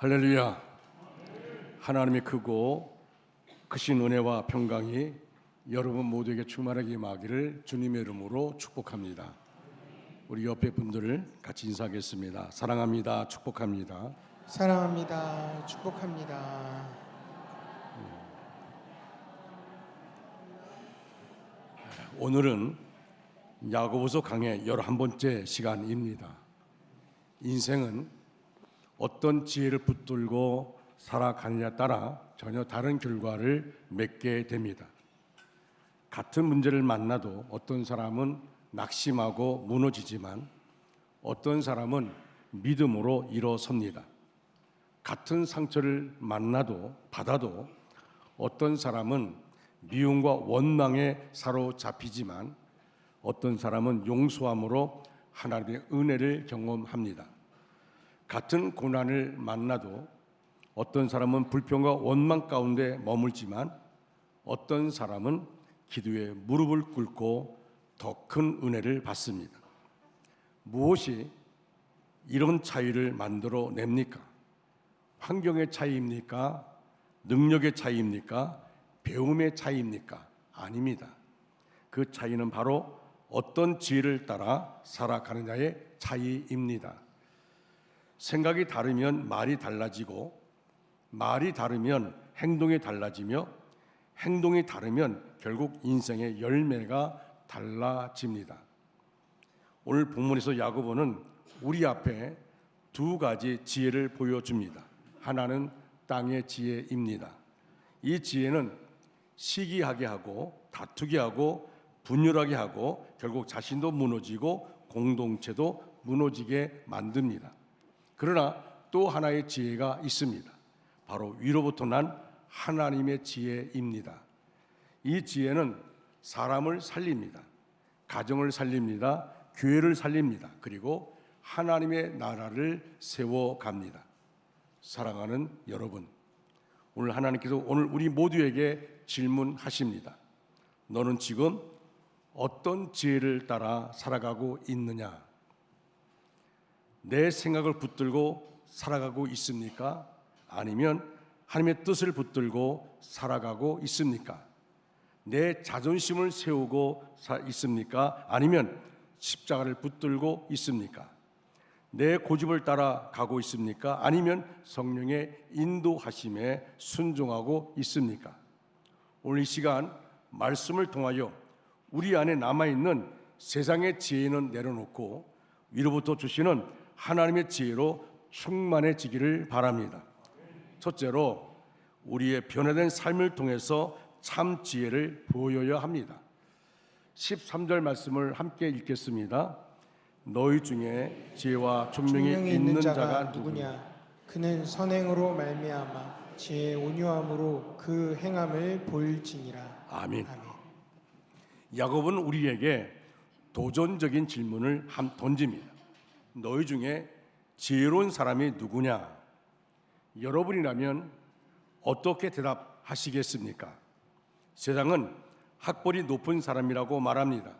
할렐루야. 하나님의 크고 크신 은혜와 평강이 여러분 모두에게 충만하게 임하기를 주님의 이름으로 축복합니다. 우리 옆에 분들을 같이 인사하겠습니다. 사랑합니다. 축복합니다. 사랑합니다. 축복합니다. 오늘은 야고보서 강의 11번째 시간입니다. 인생은 어떤 지혜를 붙들고 살아가느냐에 따라 전혀 다른 결과를 맺게 됩니다. 같은 문제를 만나도 어떤 사람은 낙심하고 무너지지만 어떤 사람은 믿음으로 일어섭니다. 같은 상처를 받아도 어떤 사람은 미움과 원망에 사로잡히지만 어떤 사람은 용서함으로 하나님의 은혜를 경험합니다. 같은 고난을 만나도 어떤 사람은 불평과 원망 가운데 머물지만 어떤 사람은 기도에 무릎을 꿇고 더 큰 은혜를 받습니다. 무엇이 이런 차이를 만들어 냅니까? 환경의 차이입니까? 능력의 차이입니까? 배움의 차이입니까? 아닙니다. 그 차이는 바로 어떤 지혜를 따라 살아가느냐의 차이입니다. 생각이 다르면 말이 달라지고, 말이 다르면 행동이 달라지며, 행동이 다르면 결국 인생의 열매가 달라집니다. 오늘 본문에서 야고보는 우리 앞에 두 가지 지혜를 보여줍니다. 하나는 땅의 지혜입니다. 이 지혜는 시기하게 하고 다투게 하고 분열하게 하고 결국 자신도 무너지고 공동체도 무너지게 만듭니다. 그러나 또 하나의 지혜가 있습니다. 바로 위로부터 난 하나님의 지혜입니다. 이 지혜는 사람을 살립니다. 가정을 살립니다. 교회를 살립니다. 그리고 하나님의 나라를 세워갑니다. 사랑하는 여러분, 오늘 하나님께서 오늘 우리 모두에게 질문하십니다. 너는 지금 어떤 지혜를 따라 살아가고 있느냐? 내 생각을 붙들고 살아가고 있습니까? 아니면 하나님의 뜻을 붙들고 살아가고 있습니까? 내 자존심을 세우고 있습니까? 아니면 십자가를 붙들고 있습니까? 내 고집을 따라 가고 있습니까? 아니면 성령의 인도하심에 순종하고 있습니까? 오늘 이 시간 말씀을 통하여 우리 안에 남아있는 세상의 지혜는 내려놓고 위로부터 주시는 하나님의 지혜로 충만해지기를 바랍니다. 첫째로 우리의 변화된 삶을 통해서 참 지혜를 보여야 합니다. 13절 말씀을 함께 읽겠습니다. 너희 중에 지혜와 총명이 있는 자가 누구냐? 그는 선행으로 말미암아 지혜의 온유함으로 그 행함을 보일지니라. 아멘. 야고보는 우리에게 도전적인 질문을 던집니다. 너희 중에 지혜로운 사람이 누구냐? 여러분이라면 어떻게 대답하시겠습니까? 세상은 학벌이 높은 사람이라고 말합니다.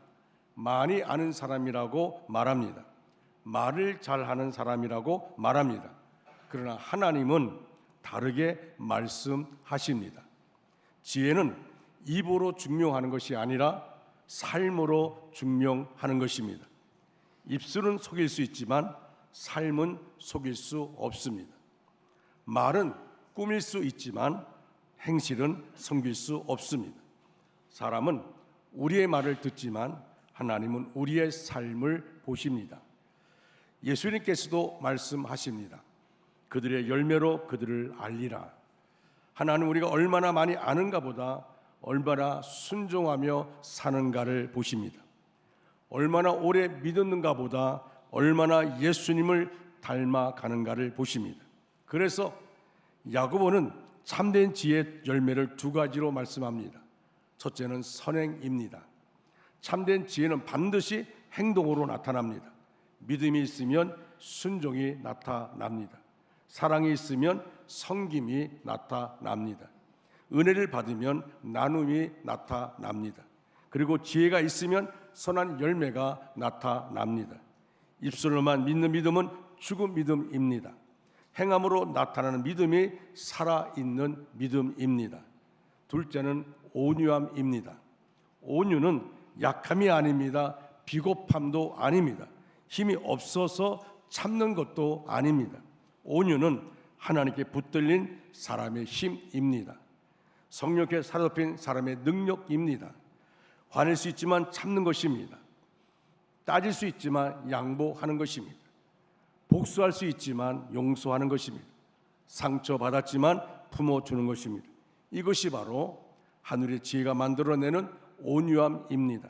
많이 아는 사람이라고 말합니다. 말을 잘하는 사람이라고 말합니다. 그러나 하나님은 다르게 말씀하십니다. 지혜는 입으로 증명하는 것이 아니라 삶으로 증명하는 것입니다. 입술은 속일 수 있지만 삶은 속일 수 없습니다. 말은 꾸밀 수 있지만 행실은 섬길 수 없습니다. 사람은 우리의 말을 듣지만 하나님은 우리의 삶을 보십니다. 예수님께서도 말씀하십니다. 그들의 열매로 그들을 알리라. 하나님 우리가 얼마나 많이 아는가 보다 얼마나 순종하며 사는가를 보십니다. 얼마나 오래 믿었는가 보다 얼마나 예수님을 닮아가는가를 보십니다. 그래서 야고보는 참된 지혜의 열매를 두 가지로 말씀합니다. 첫째는 선행입니다. 참된 지혜는 반드시 행동으로 나타납니다. 믿음이 있으면 순종이 나타납니다. 사랑이 있으면 섬김이 나타납니다. 은혜를 받으면 나눔이 나타납니다. 그리고 지혜가 있으면 선한 열매가 나타납니다. 입술로만 믿는 믿음은 죽은 믿음입니다. 행함으로 나타나는 믿음이 살아있는 믿음입니다. 둘째는 온유함입니다. 온유는 약함이 아닙니다. 비겁함도 아닙니다. 힘이 없어서 참는 것도 아닙니다. 온유는 하나님께 붙들린 사람의 힘입니다. 성령께 사로잡힌 사람의 능력입니다. 화낼 수 있지만 참는 것입니다. 따질 수 있지만 양보하는 것입니다. 복수할 수 있지만 용서하는 것입니다. 상처받았지만 품어주는 것입니다. 이것이 바로 하늘의 지혜가 만들어내는 온유함입니다.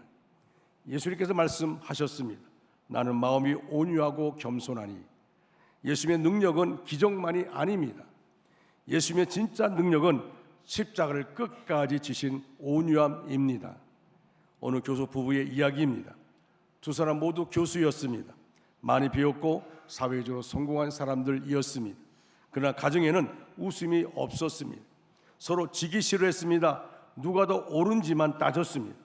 예수님께서 말씀하셨습니다. 나는 마음이 온유하고 겸손하니. 예수님의 능력은 기적만이 아닙니다. 예수님의 진짜 능력은 십자가를 끝까지 지신 온유함입니다. 어느 교수 부부의 이야기입니다. 두 사람 모두 교수였습니다. 많이 배웠고 사회적으로 성공한 사람들이었습니다. 그러나 가정에는 웃음이 없었습니다. 서로 지기 싫어했습니다. 누가 더 옳은지만 따졌습니다.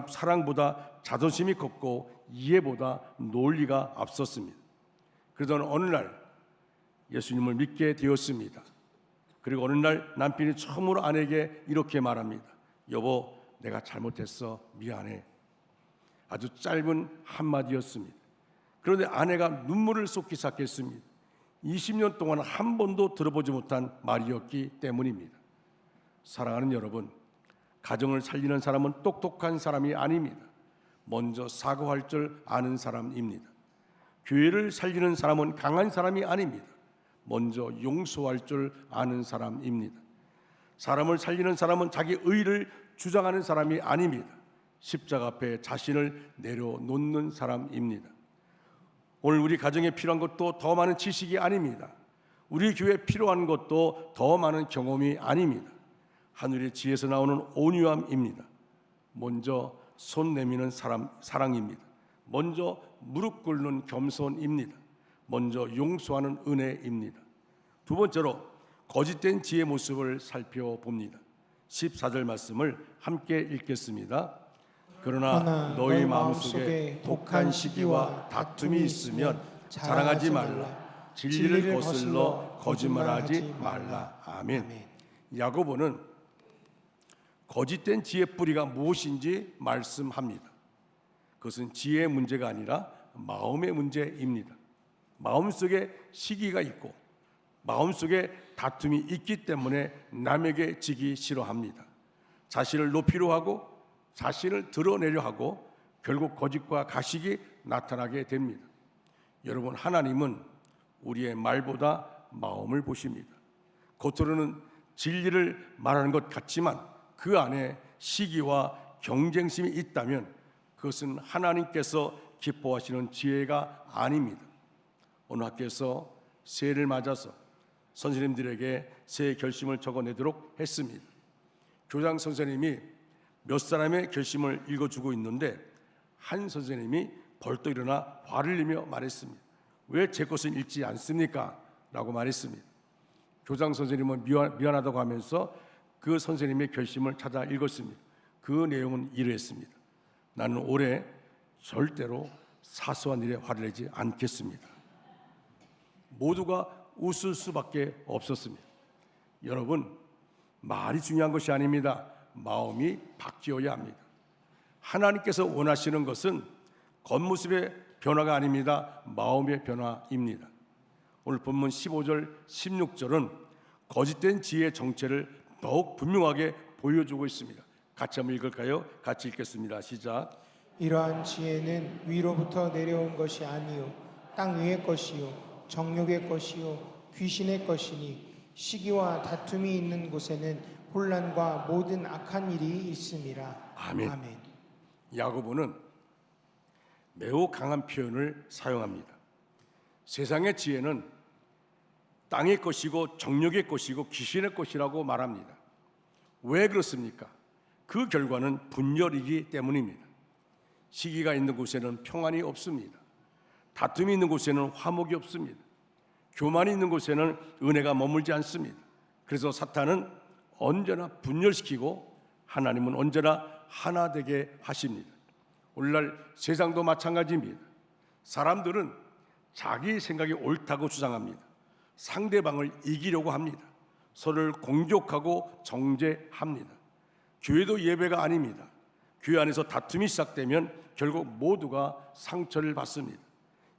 사랑보다 자존심이 컸고 이해보다 논리가 앞섰습니다. 그러던 어느 날 예수님을 믿게 되었습니다. 그리고 어느 날 남편이 처음으로 아내에게 이렇게 말합니다. 여보, 내가 잘못했어. 미안해. 아주 짧은 한마디였습니다. 그런데 아내가 눈물을 쏟기 시작했습니다. 20년 동안 한 번도 들어보지 못한 말이었기 때문입니다. 사랑하는 여러분, 가정을 살리는 사람은 똑똑한 사람이 아닙니다. 먼저 사과할 줄 아는 사람입니다. 교회를 살리는 사람은 강한 사람이 아닙니다. 먼저 용서할 줄 아는 사람입니다. 사람을 살리는 사람은 자기 의를 주장하는 사람이 아닙니다. 십자가 앞에 자신을 내려놓는 사람입니다. 오늘 우리 가정에 필요한 것도 더 많은 지식이 아닙니다. 우리 교회에 필요한 것도 더 많은 경험이 아닙니다. 하늘의 지혜에서 나오는 온유함입니다. 먼저 손 내미는 사랑입니다. 먼저 무릎 꿇는 겸손입니다. 먼저 용서하는 은혜입니다. 두 번째로 거짓된 지혜의 모습을 살펴봅니다. 14절 말씀을 함께 읽겠습니다. 그러나 너희 마음속에 독한 시기와 다툼이 있으면 자랑하지 말라. 진리를 거슬러 거짓말하지 말라. 아멘. 야고보는 거짓된 지혜의 뿌리가 무엇인지 말씀합니다. 그것은 지혜의 문제가 아니라 마음의 문제입니다. 마음속에 시기가 있고 마음속에 다툼이 있기 때문에 남에게 지기 싫어합니다. 자신을 높이려 하고 자신을 드러내려 하고 결국 거짓과 가식이 나타나게 됩니다. 여러분, 하나님은 우리의 말보다 마음을 보십니다. 겉으로는 진리를 말하는 것 같지만 그 안에 시기와 경쟁심이 있다면 그것은 하나님께서 기뻐하시는 지혜가 아닙니다. 어느 학교에서 새해를 맞아서 선생님들에게 새해 결심을 적어내도록 했습니다. 교장 선생님이 몇 사람의 결심을 읽어주고 있는데 한 선생님이 벌떡 일어나 화를 내며 말했습니다. 왜 제 것을 읽지 않습니까? 라고 말했습니다. 교장 선생님은 미안하다고 하면서 그 선생님의 결심을 찾아 읽었습니다. 그 내용은 이러했습니다. 나는 올해 절대로 사소한 일에 화를 내지 않겠습니다. 모두가 웃을 수밖에 없었습니다. 여러분, 말이 중요한 것이 아닙니다. 마음이 바뀌어야 합니다. 하나님께서 원하시는 것은 겉모습의 변화가 아닙니다. 마음의 변화입니다. 오늘 본문 15절, 16절은 거짓된 지혜의 정체를 더욱 분명하게 보여주고 있습니다. 같이 한번 읽을까요? 같이 읽겠습니다. 시작. 이러한 지혜는 위로부터 내려온 것이 아니요 땅 위의 것이요 정욕의 것이요 귀신의 것이니 시기와 다툼이 있는 곳에는 혼란과 모든 악한 일이 있음이라. 아멘. 아멘. 야고보는 매우 강한 표현을 사용합니다. 세상의 지혜는 땅의 것이고 정욕의 것이고 귀신의 것이라고 말합니다. 왜 그렇습니까? 그 결과는 분열이기 때문입니다. 시기가 있는 곳에는 평안이 없습니다. 다툼이 있는 곳에는 화목이 없습니다. 교만이 있는 곳에는 은혜가 머물지 않습니다. 그래서 사탄은 언제나 분열시키고 하나님은 언제나 하나 되게 하십니다. 오늘날 세상도 마찬가지입니다. 사람들은 자기 생각이 옳다고 주장합니다. 상대방을 이기려고 합니다. 서로를 공격하고 정죄합니다. 교회도 예배가 아닙니다. 교회 안에서 다툼이 시작되면 결국 모두가 상처를 받습니다.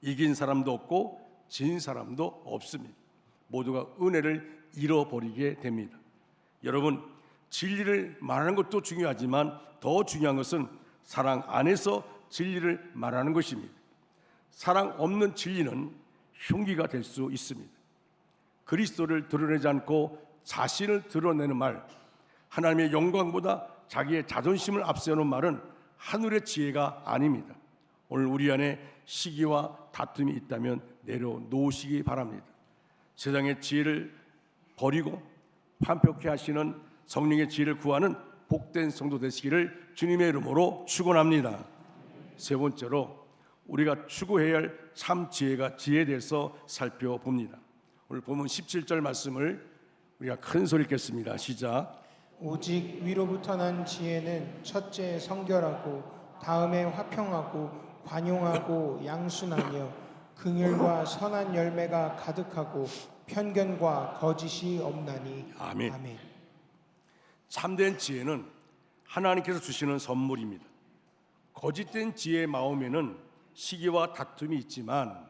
이긴 사람도 없고 진 사람도 없습니다. 모두가 은혜를 잃어버리게 됩니다. 여러분, 진리를 말하는 것도 중요하지만 더 중요한 것은 사랑 안에서 진리를 말하는 것입니다. 사랑 없는 진리는 흉기가 될 수 있습니다. 그리스도를 드러내지 않고 자신을 드러내는 말, 하나님의 영광보다 자기의 자존심을 앞세우는 말은 하늘의 지혜가 아닙니다. 오늘 우리 안에 시기와 다툼이 있다면 내려놓으시기 바랍니다. 세상의 지혜를 버리고 완벽히 하시는 성령의 지혜를 구하는 복된 성도 되시기를 주님의 이름으로 축원합니다. 세 번째로 우리가 추구해야 할 참 지혜가 지혜에 대해서 살펴봅니다. 오늘 본문 17절 말씀을 우리가 큰 소리 읽겠습니다. 시작. 오직 위로부터 난 지혜는 첫째 성결하고 다음에 화평하고 관용하고 양순하며 긍휼과 선한 열매가 가득하고 편견과 거짓이 없나니. 아멘. 아멘. 참된 지혜는 하나님께서 주시는 선물입니다. 거짓된 지혜의 마음에는 시기와 다툼이 있지만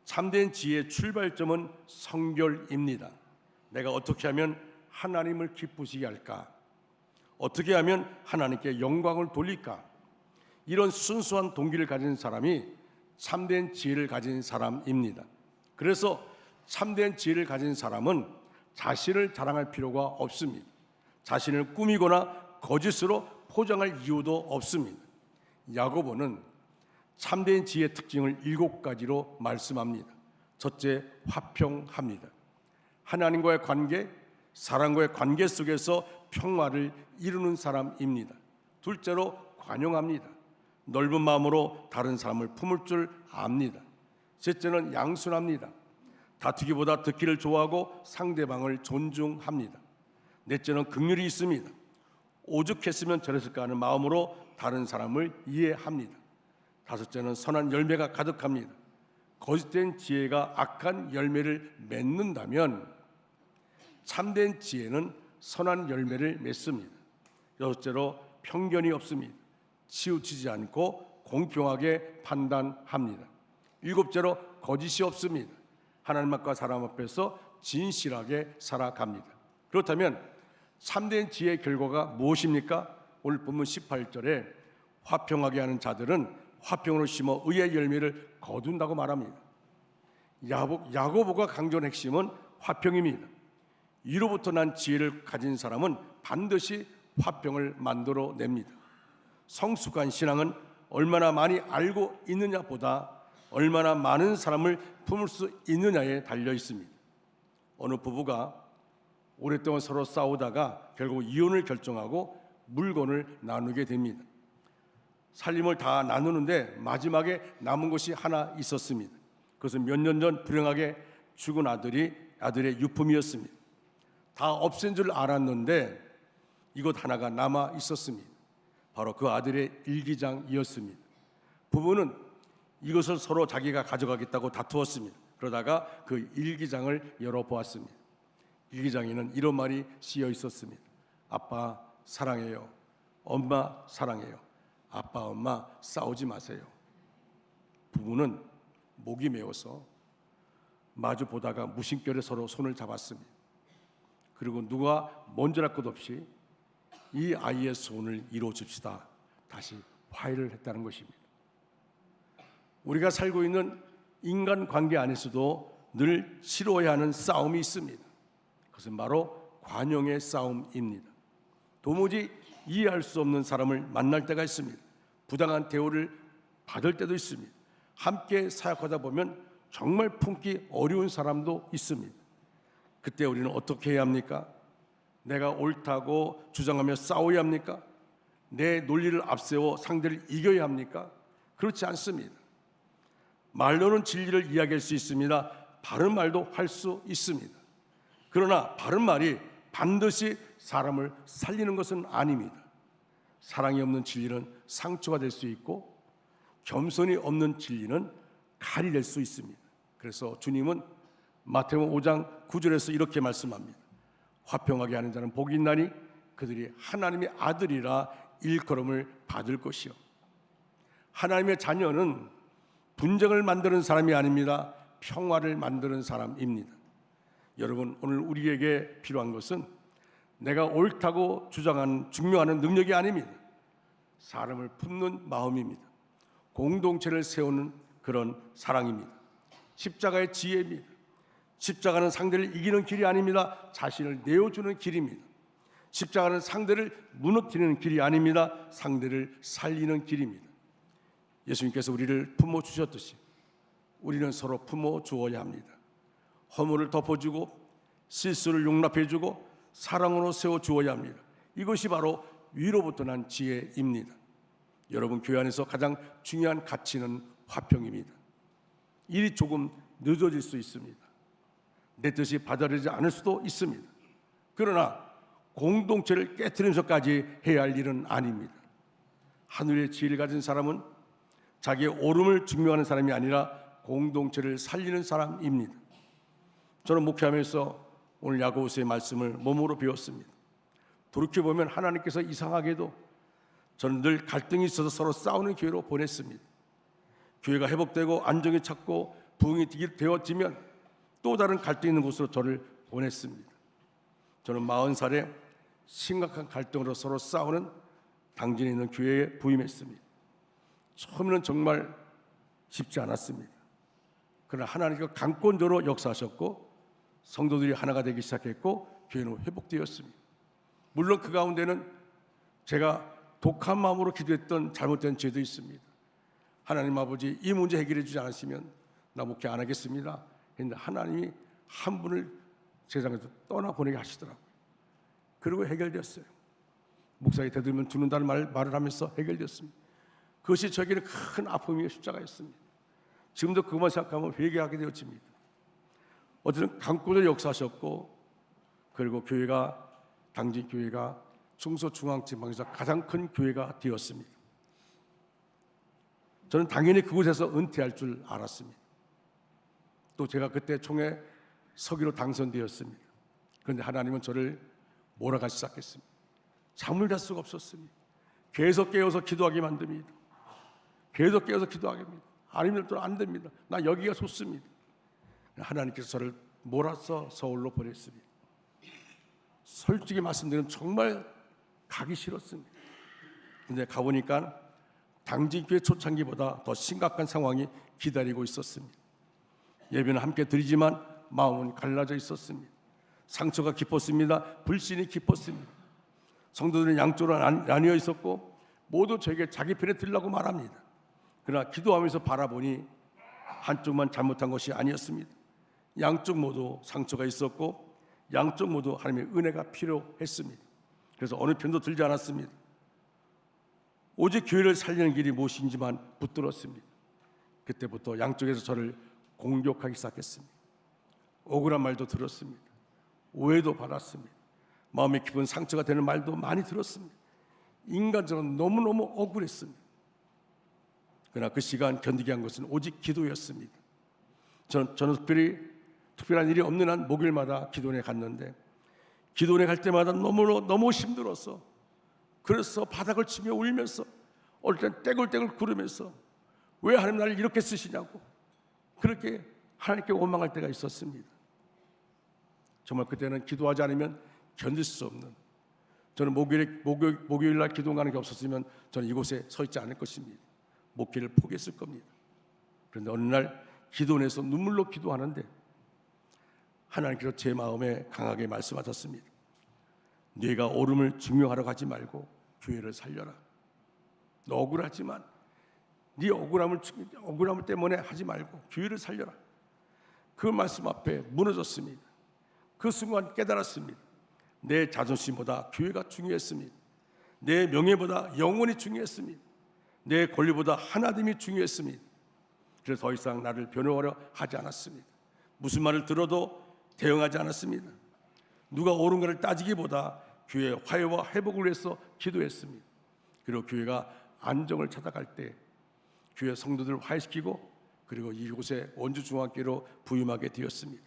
참된 지혜의 출발점은 성결입니다. 내가 어떻게 하면 하나님을 기쁘시게 할까? 어떻게 하면 하나님께 영광을 돌릴까? 이런 순수한 동기를 가진 사람이 참된 지혜를 가진 사람입니다. 그래서 참된 지혜를 가진 사람은 자신을 자랑할 필요가 없습니다. 자신을 꾸미거나 거짓으로 포장할 이유도 없습니다. 야고보는 참된 지혜의 특징을 7가지로 말씀합니다. 첫째, 화평합니다. 하나님과의 관계, 사람과의 관계 속에서 평화를 이루는 사람입니다. 둘째로, 관용합니다. 넓은 마음으로 다른 사람을 품을 줄 압니다. 셋째는 양순합니다. 다투기보다 듣기를 좋아하고 상대방을 존중합니다. 넷째는 긍휼이 있습니다. 오죽했으면 저랬을까 하는 마음으로 다른 사람을 이해합니다. 다섯째는 선한 열매가 가득합니다. 거짓된 지혜가 악한 열매를 맺는다면 참된 지혜는 선한 열매를 맺습니다. 여섯째로, 편견이 없습니다. 치우치지 않고 공평하게 판단합니다. 일곱째로, 거짓이 없습니다. 하나님 앞과 사람 앞에서 진실하게 살아갑니다. 그렇다면 참된 지혜의 결과가 무엇입니까? 오늘 본문 18절에 화평하게 하는 자들은 화평으로 심어 의의 열매를 거둔다고 말합니다. 야고보가 강조한 핵심은 화평입니다. 위로부터 난 지혜를 가진 사람은 반드시 화평을 만들어냅니다. 성숙한 신앙은 얼마나 많이 알고 있느냐보다 얼마나 많은 사람을 품을 수 있느냐에 달려 있습니다. 어느 부부가 오랫동안 서로 싸우다가 결국 이혼을 결정하고 물건을 나누게 됩니다. 살림을 다 나누는데 마지막에 남은 것이 하나 있었습니다. 그것은 몇 년 전 불행하게 죽은 아들의 유품이었습니다. 다 없앤 줄 알았는데 이것 하나가 남아 있었습니다. 바로 그 아들의 일기장이었습니다. 부부는 이것을 서로 자기가 가져가겠다고 다투었습니다. 그러다가 그 일기장을 열어보았습니다. 일기장에는 이런 말이 쓰여 있었습니다. 아빠 사랑해요. 엄마 사랑해요. 아빠 엄마 싸우지 마세요. 부부는 목이 메어서 마주 보다가 무심결에 서로 손을 잡았습니다. 그리고 누가 먼저랄 것 없이 이 아이의 소원을 이루어줍시다. 다시 화해를 했다는 것입니다. 우리가 살고 있는 인간관계 안에서도 늘 치러야 하는 싸움이 있습니다. 그것은 바로 관용의 싸움입니다. 도무지 이해할 수 없는 사람을 만날 때가 있습니다. 부당한 대우를 받을 때도 있습니다. 함께 사역하다 보면 정말 품기 어려운 사람도 있습니다. 그때 우리는 어떻게 해야 합니까? 내가 옳다고 주장하며 싸워야 합니까? 내 논리를 앞세워 상대를 이겨야 합니까? 그렇지 않습니다. 말로는 진리를 이야기할 수 있습니다. 바른 말도 할 수 있습니다. 그러나 바른 말이 반드시 사람을 살리는 것은 아닙니다. 사랑이 없는 진리는 상처가 될 수 있고 겸손이 없는 진리는 칼이 될 수 있습니다. 그래서 주님은 마태복음 5장 9절에서 이렇게 말씀합니다. 화평하게 하는 자는 복이 있나니 그들이 하나님의 아들이라 일컬음을 받을 것이요. 하나님의 자녀는 분쟁을 만드는 사람이 아닙니다. 평화를 만드는 사람입니다. 여러분, 오늘 우리에게 필요한 것은 내가 옳다고 주장하는 증명하는 능력이 아닙니다. 사람을 품는 마음입니다. 공동체를 세우는 그런 사랑입니다. 십자가의 지혜입니다. 십자가는 상대를 이기는 길이 아닙니다. 자신을 내어주는 길입니다. 십자가는 상대를 무너뜨리는 길이 아닙니다. 상대를 살리는 길입니다. 예수님께서 우리를 품어 주셨듯이 우리는 서로 품어 주어야 합니다. 허물을 덮어주고 실수를 용납해주고 사랑으로 세워 주어야 합니다. 이것이 바로 위로부터 난 지혜입니다. 여러분, 교회 안에서 가장 중요한 가치는 화평입니다. 일이 조금 늦어질 수 있습니다. 내 뜻이 받아들이지 않을 수도 있습니다. 그러나 공동체를 깨트리면서까지 해야 할 일은 아닙니다. 하늘의 지혜를 가진 사람은 자기의 옳음을 증명하는 사람이 아니라 공동체를 살리는 사람입니다. 저는 목회하면서 오늘 야고보서의 말씀을 몸으로 배웠습니다. 돌이켜보면 하나님께서 이상하게도 저는 늘 갈등이 있어서 서로 싸우는 교회로 보냈습니다. 교회가 회복되고 안정이 찾고 부흥이 되어지면 또 다른 갈등이 있는 곳으로 저를 보냈습니다. 저는 40살에 심각한 갈등으로 서로 싸우는 당진에 있는 교회에 부임했습니다. 처음에는 정말 쉽지 않았습니다. 그러나 하나님께서 강권적으로 역사하셨고 성도들이 하나가 되기 시작했고 교회는 회복되었습니다. 물론 그 가운데는 제가 독한 마음으로 기도했던 잘못된 죄도 있습니다. 하나님 아버지, 이 문제 해결해 주지 않으시면 나 목회 안 하겠습니다. 그런데 하나님이 한 분을 세상에서 떠나보내게 하시더라고요. 그리고 해결되었어요. 목사에게 되들면 죽는다는 말을 하면서 해결되었습니다. 그것이 저에게는 큰 아픔이고 십자가였습니다. 지금도 그것만 생각하면 회개하게 되어집니다. 어쨌든 강권을 역사하셨고, 그리고 교회가, 당진 교회가 중소중앙지방에서 가장 큰 교회가 되었습니다. 저는 당연히 그곳에서 은퇴할 줄 알았습니다. 또 제가 그때 총회 서기로 당선되었습니다. 그런데 하나님은 저를 몰아가기 시작했습니다. 잠을 잘 수가 없었습니다. 계속 깨어서 기도하게 만듭니다. 계속 깨어서 기도하게 합니다. 아니면 또 안 됩니다. 나 여기가 좋습니다. 하나님께서 저를 몰아서 서울로 보냈습니다. 솔직히 말씀드리면 정말 가기 싫었습니다. 근데 가보니까 당진교회 초창기보다 더 심각한 상황이 기다리고 있었습니다. 예배는 함께 드리지만 마음은 갈라져 있었습니다. 상처가 깊었습니다. 불신이 깊었습니다. 성도들은 양쪽으로 나뉘어 있었고 모두 저에게 자기 편에 들라고 말합니다. 그러나 기도하면서 바라보니 한쪽만 잘못한 것이 아니었습니다. 양쪽 모두 상처가 있었고 양쪽 모두 하나님의 은혜가 필요했습니다. 그래서 어느 편도 들지 않았습니다. 오직 교회를 살리는 길이 무엇인지만 붙들었습니다. 그때부터 양쪽에서 저를 공격하기 시작했습니다. 억울한 말도 들었습니다. 오해도 받았습니다. 마음에 깊은 상처가 되는 말도 많이 들었습니다. 인간적으로 너무너무 억울했습니다. 그러나 그 시간 견디게 한 것은 오직 기도였습니다. 저는 특별한 일이 없는 한 목요일마다 기도원에 갔는데 기도원에 갈 때마다 너무 힘들어서, 그래서 바닥을 치며 울면서 어릴 땐 떼굴떼굴 구르면서 왜 하나님 나를 이렇게 쓰시냐고 그렇게 하나님께 원망할 때가 있었습니다. 정말 그때는 기도하지 않으면 견딜 수 없는, 저는 목요일 날 기도 가는 게 없었으면 저는 이곳에 서 있지 않을 것입니다. 목회를 포기했을 겁니다. 그런데 어느 날 기도원에서 눈물로 기도하는데 하나님께서 제 마음에 강하게 말씀하셨습니다. 네가 옳음을 증명하러 가지 말고 교회를 살려라. 너 억울하지만 네 억울함을 때문에 하지 말고 교회를 살려라. 그 말씀 앞에 무너졌습니다. 그 순간 깨달았습니다. 내 자존심보다 교회가 중요했습니다. 내 명예보다 영혼이 중요했습니다. 내 권리보다 하나님이 중요했습니다. 그래서 더 이상 나를 변호하려 하지 않았습니다. 무슨 말을 들어도 대응하지 않았습니다. 누가 옳은가를 따지기보다 교회의 화해와 회복을 위해서 기도했습니다. 그리고 교회가 안정을 찾아갈 때 교회 성도들을 화해시키고 그리고 이곳에 원주중앙교회로 부임하게 되었습니다.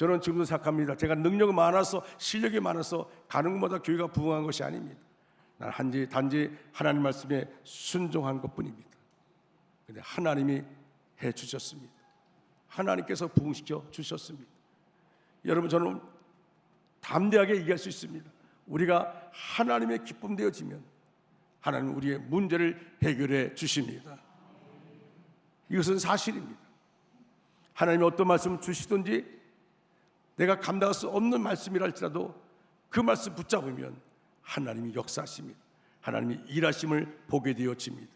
저는 지금도 생각합니다. 제가 능력이 많아서 실력이 많아서 가는 곳마다 교회가 부흥한 것이 아닙니다. 난 단지 하나님 말씀에 순종한 것뿐입니다. 근데 하나님이 해 주셨습니다. 하나님께서 부흥시켜 주셨습니다. 여러분, 저는 담대하게 얘기할 수 있습니다. 우리가 하나님의 기쁨 되어지면 하나님은 우리의 문제를 해결해 주십니다. 이것은 사실입니다. 하나님이 어떤 말씀을 주시든지 내가 감당할 수 없는 말씀이라 할지라도 그 말씀 붙잡으면 하나님이 역사하십니다. 하나님이 일하심을 보게 되어집니다.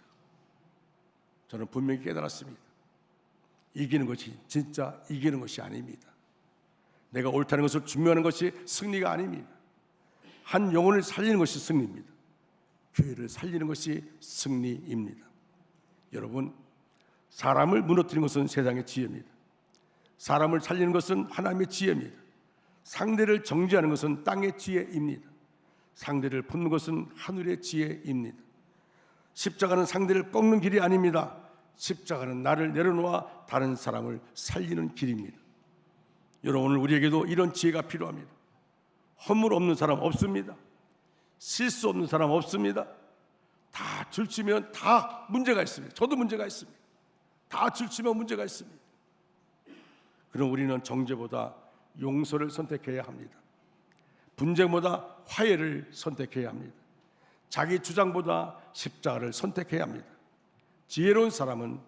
저는 분명히 깨달았습니다. 이기는 것이 진짜 이기는 것이 아닙니다. 내가 옳다는 것을 증명하는 것이 승리가 아닙니다. 한 영혼을 살리는 것이 승리입니다. 교회를 살리는 것이 승리입니다. 여러분, 사람을 무너뜨리는 것은 세상의 지혜입니다. 사람을 살리는 것은 하나님의 지혜입니다. 상대를 정죄하는 것은 땅의 지혜입니다. 상대를 품는 것은 하늘의 지혜입니다. 십자가는 상대를 꺾는 길이 아닙니다. 십자가는 나를 내려놓아 다른 사람을 살리는 길입니다. 여러분, 오늘 우리에게도 이런 지혜가 필요합니다. 허물 없는 사람 없습니다. 실수 없는 사람 없습니다. 다 줄치면 다 문제가 있습니다. 저도 문제가 있습니다. 다 줄치면 문제가 있습니다. 그럼 우리는 정죄보다 용서를 선택해야 합니다. 분쟁보다 화해를 선택해야 합니다. 자기 주장보다 십자가를 선택해야 합니다. 지혜로운 사람은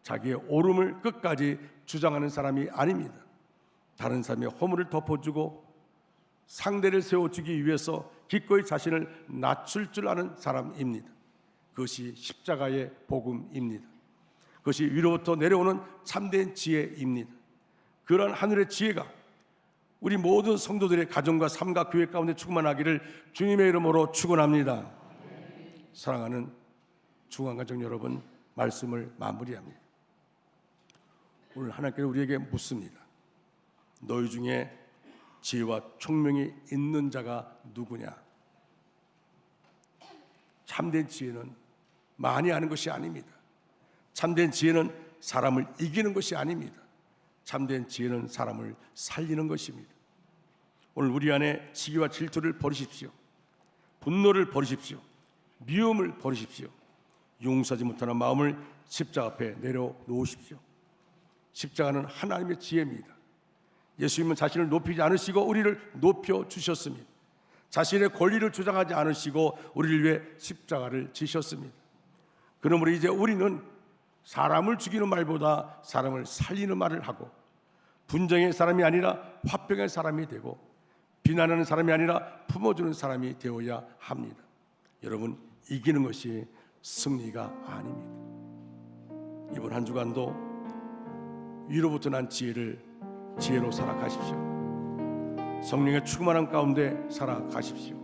자기의 옳음을 끝까지 주장하는 사람이 아닙니다. 다른 사람의 허물을 덮어주고 상대를 세워주기 위해서 기꺼이 자신을 낮출 줄 아는 사람입니다. 그것이 십자가의 복음입니다. 그것이 위로부터 내려오는 참된 지혜입니다. 그러한 하늘의 지혜가 우리 모든 성도들의 가정과 삶과 교회 가운데 충만하기를 주님의 이름으로 축원합니다. 사랑하는 중앙가정 여러분, 말씀을 마무리합니다. 오늘 하나님께서 우리에게 묻습니다. 너희 중에 지혜와 총명이 있는 자가 누구냐? 참된 지혜는 많이 아는 것이 아닙니다. 참된 지혜는 사람을 이기는 것이 아닙니다. 참된 지혜는 사람을 살리는 것입니다. 오늘 우리 안에 시기와 질투를 버리십시오. 분노를 버리십시오. 미움을 버리십시오. 용서하지 못하는 마음을 십자가 앞에 내려놓으십시오. 십자가는 하나님의 지혜입니다. 예수님은 자신을 높이지 않으시고 우리를 높여주셨습니다. 자신의 권리를 주장하지 않으시고 우리를 위해 십자가를 지셨습니다. 그러므로 이제 우리는 사람을 죽이는 말보다 사람을 살리는 말을 하고, 분쟁의 사람이 아니라 화평의 사람이 되고, 비난하는 사람이 아니라 품어주는 사람이 되어야 합니다. 여러분, 이기는 것이 승리가 아닙니다. 이번 한 주간도 위로부터 난 지혜로 살아가십시오. 성령의 충만한 가운데 살아가십시오.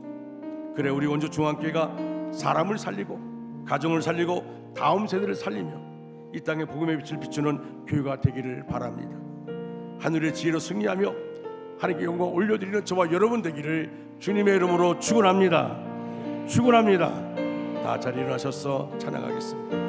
그래 우리 원주 중앙교회가 사람을 살리고 가정을 살리고 다음 세대를 살리며 이 땅에 복음의 빛을 비추는 교회가 되기를 바랍니다. 하늘의 지혜로 승리하며 하나님께 영광 올려드리는 저와 여러분 되기를 주님의 이름으로 축원합니다. 축원합니다. 다 자리에 일어나셔서 찬양하겠습니다.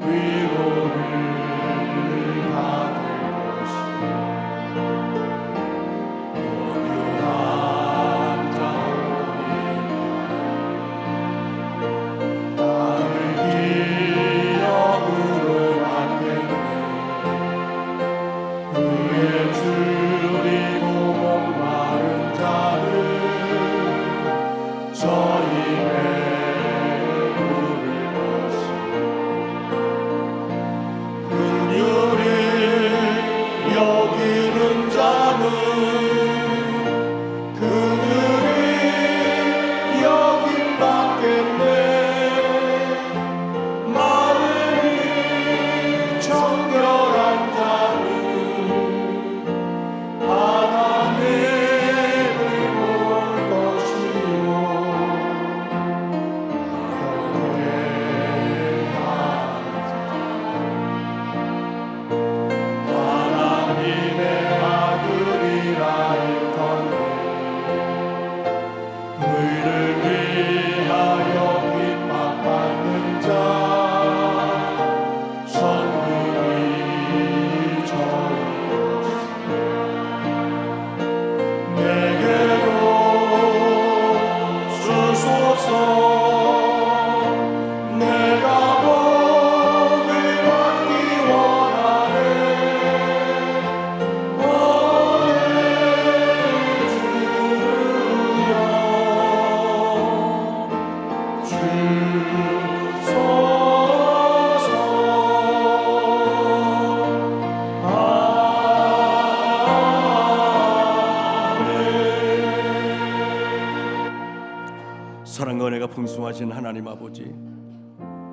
위로를 받을 사랑과 은혜가 풍성하신 하나님 아버지,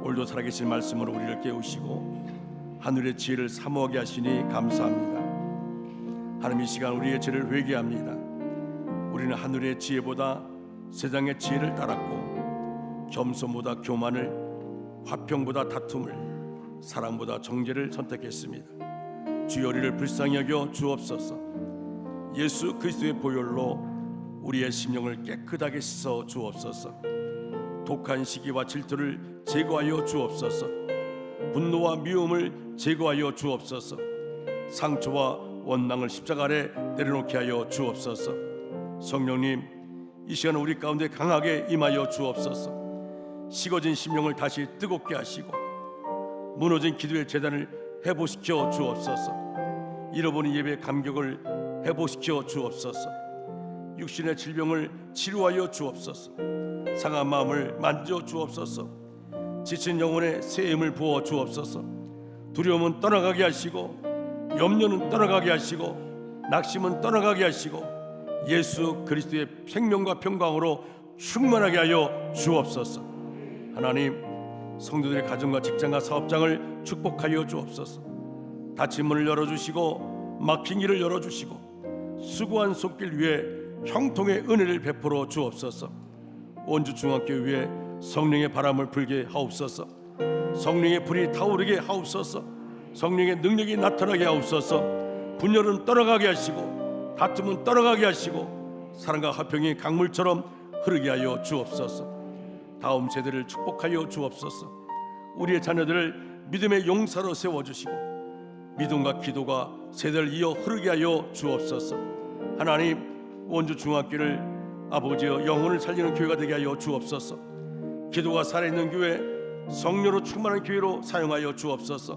오늘도 살아계신 말씀으로 우리를 깨우시고 하늘의 지혜를 사모하게 하시니 감사합니다. 하나님, 이 시간 우리의 죄를 회개합니다. 우리는 하늘의 지혜보다 세상의 지혜를 따랐고, 겸손보다 교만을, 화평보다 다툼을, 사랑보다 정죄를 선택했습니다. 주여, 우리를 불쌍히 여겨 주옵소서. 예수 그리스도의 보혈로 우리의 심령을 깨끗하게 씻어 주옵소서. 독한 시기와 질투를 제거하여 주옵소서. 분노와 미움을 제거하여 주옵소서. 상처와 원망을 십자가 아래 내려놓게 하여 주옵소서. 성령님, 이 시간 우리 가운데 강하게 임하여 주옵소서. 식어진 심령을 다시 뜨겁게 하시고 무너진 기도의 재단을 회복시켜 주옵소서. 잃어버린 예배의 감격을 회복시켜 주옵소서. 육신의 질병을 치료하여 주옵소서. 상한 마음을 만져 주옵소서. 지친 영혼에 새 힘을 부어 주옵소서. 두려움은 떠나가게 하시고, 염려는 떠나가게 하시고, 낙심은 떠나가게 하시고, 예수 그리스도의 생명과 평강으로 충만하게 하여 주옵소서. 하나님, 성도들의 가정과 직장과 사업장을 축복하여 주옵소서. 닫힌 문을 열어주시고 막힌 길을 열어주시고 수고한 손길 위에 형통의 은혜를 베풀어 주옵소서. 원주 중학교 위에 성령의 바람을 불게 하옵소서. 성령의 불이 타오르게 하옵소서. 성령의 능력이 나타나게 하옵소서. 분열은 떠나가게 하시고 다툼은 떠나가게 하시고 사랑과 화평이 강물처럼 흐르게 하여 주옵소서. 다음 세대를 축복하여 주옵소서. 우리의 자녀들을 믿음의 용사로 세워주시고 믿음과 기도가 세대를 이어 흐르게 하여 주옵소서. 하나님, 원주 중학교를 아버지여 영혼을 살리는 교회가 되게 하여 주옵소서. 기도가 살아있는 교회, 성령으로 충만한 교회로 사용하여 주옵소서.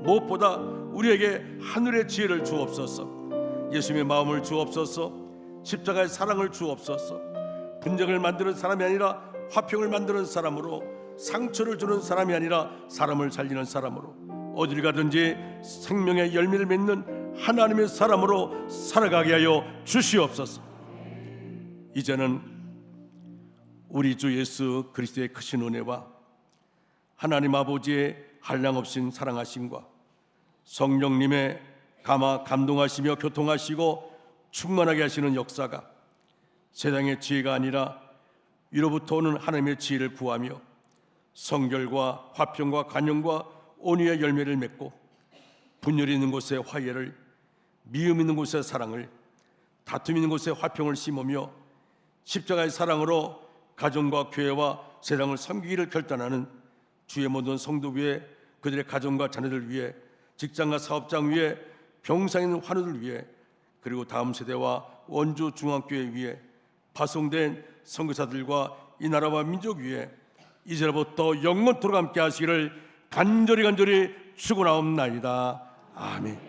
무엇보다 우리에게 하늘의 지혜를 주옵소서. 예수님의 마음을 주옵소서. 십자가의 사랑을 주옵소서. 분쟁을 만드는 사람이 아니라 화평을 만드는 사람으로, 상처를 주는 사람이 아니라 사람을 살리는 사람으로, 어딜 가든지 생명의 열매를 맺는 하나님의 사람으로 살아가게 하여 주시옵소서. 이제는 우리 주 예수 그리스도의 크신 은혜와 하나님 아버지의 한량없인 사랑하심과 성령님의 감동하시며 교통하시고 충만하게 하시는 역사가 세상의 지혜가 아니라 위로부터 오는 하나님의 지혜를 구하며 성결과 화평과 관용과 온유의 열매를 맺고 분열이 있는 곳에 화해를, 미움 있는 곳에 사랑을, 다툼 있는 곳에 화평을 심으며 십자가의 사랑으로 가정과 교회와 세상을 섬기기를 결단하는 주의 모든 성도 위에, 그들의 가정과 자녀들 위에, 직장과 사업장 위에, 병상 있는 환우들 위에, 그리고 다음 세대와 원주 중앙교회 위에, 파송된 선교사들과 이 나라와 민족 위에 이제부터 영원토록 함께 하시기를 간절히 축원하옵나이다. 아멘.